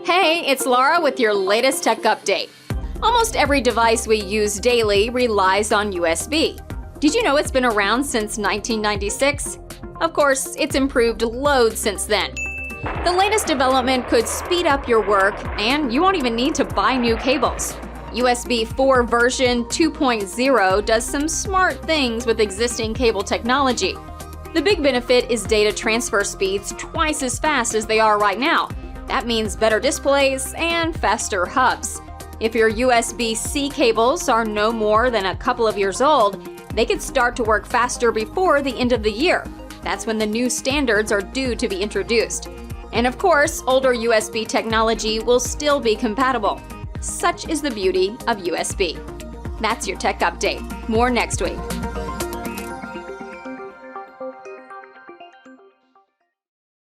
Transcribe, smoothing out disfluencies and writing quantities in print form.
Hey, it's Laura with your latest tech update. Almost every device we use daily relies on USB. Did you know it's been around since 1996? Of course, it's improved loads since then. The latest development could speed up your work, and you won't even need to buy new cables. USB 4 version 2.0 does some smart things with existing cable technology. The big benefit is data transfer speeds twice as fast as they are right now. That means better displays and faster hubs. If your USB-C cables are no more than a couple of years old, they could start to work faster before the end of the year. That's when the new standards are due to be introduced. And of course, older USB technology will still be compatible. Such is the beauty of USB. That's your tech update. More next week.